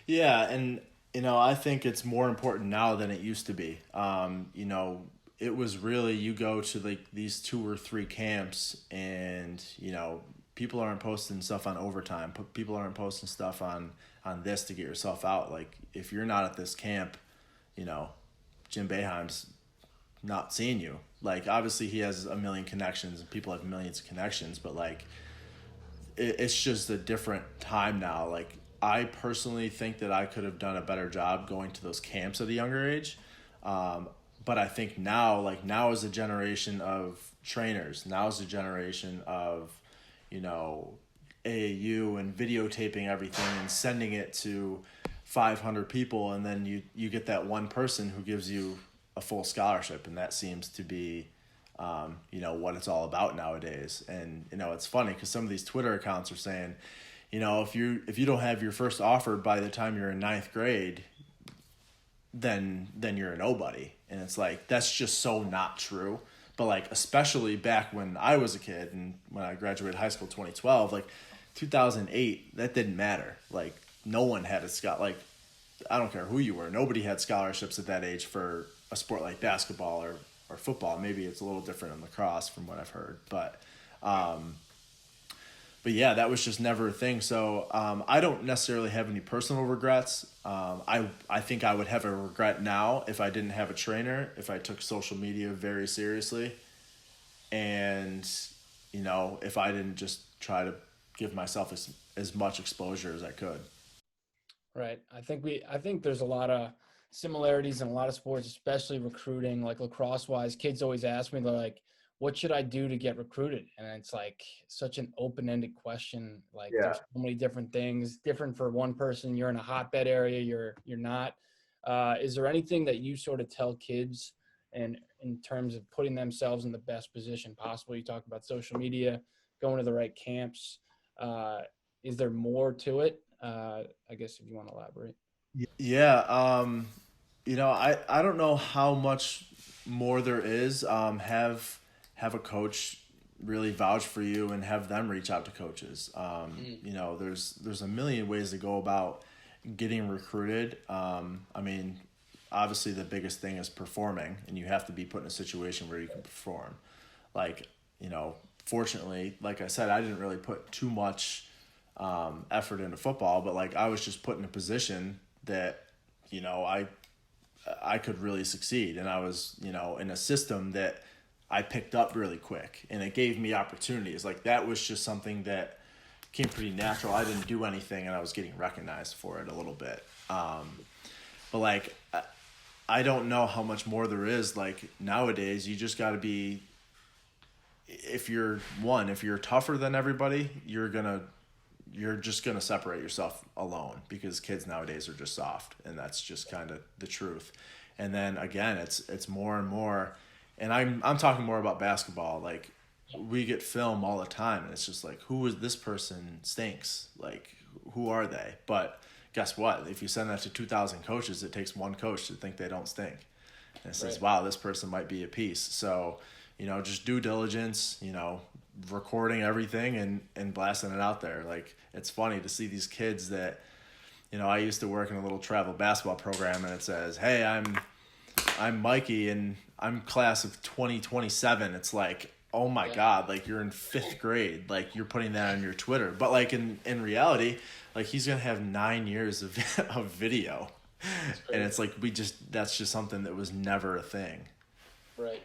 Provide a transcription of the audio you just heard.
Yeah, and I think it's more important now than it used to be. It was really you go to like these two or three camps, and people aren't posting stuff on overtime. People aren't posting stuff on this to get yourself out. Like if you're not at this camp, you know, Jim Boeheim's not seeing you. Like obviously he has a million connections, and people have millions of connections, but like it's just a different time now. Like I personally think that I could have done a better job going to those camps at a younger age. Um, but I think now, like now is a generation of trainers. Now is a generation of, you know, AAU and videotaping everything and sending it to 500 people, and then you get that one person who gives you a full scholarship, and that seems to be what it's all about nowadays. And it's funny because some of these Twitter accounts are saying, if you don't have your first offer by the time you're in ninth grade, then you're a nobody. And it's like that's just so not true. But like especially back when I was a kid and when I graduated high school 2012, like 2008, that didn't matter. Like no one had a like I don't care who you were. Nobody had scholarships at that age for a sport like basketball or football. Maybe it's a little different in lacrosse from what I've heard, but yeah, that was just never a thing. So I don't necessarily have any personal regrets. I think I would have a regret now if I didn't have a trainer, if I took social media very seriously, and if I didn't just try to give myself as much exposure as I could. Right. I think there's a lot of similarities in a lot of sports, especially recruiting. Like lacrosse wise, kids always ask me, they're like, what should I do to get recruited? And it's like such an open-ended question. Like Yeah. there's so many different things, different for one person. You're in a hotbed area, you're not. Is there anything that you sort of tell kids and in terms of putting themselves in the best position possible? You talk about social media, going to the right camps. Uh, is there more to it? I guess if you want to elaborate. Yeah. I don't know how much more there is. Have a coach really vouch for you and have them reach out to coaches. There's a million ways to go about getting recruited. I mean, obviously the biggest thing is performing, and you have to be put in a situation where you can perform. Like, fortunately, like I said, I didn't really put too much effort into football, but like I was just put in a position that I could really succeed, and I was in a system that I picked up really quick, and it gave me opportunities. Like that was just something that came pretty natural. I didn't do anything, and I was getting recognized for it a little bit. But like I don't know how much more there is. Like nowadays, you just got to be. If you're tougher than everybody, you're just gonna separate yourself alone because kids nowadays are just soft, and that's just kind of the truth. And then again, it's more and more, and I'm talking more about basketball. Like we get film all the time, and it's just like, who is this person stinks? Like who are they? But guess what? If you send that to 2,000 coaches, it takes one coach to think they don't stink, and it says, Right. wow, this person might be a piece. So just due diligence, recording everything and blasting it out there. Like it's funny to see these kids that, I used to work in a little travel basketball program, and it says, hey, I'm Mikey and I'm class of 2027. It's like, oh my Yeah. God, like you're in fifth grade, like you're putting that on your Twitter. But like in reality, like he's going to have 9 years of, of video. It's And crazy. it's like, that's just something that was never a thing. Right.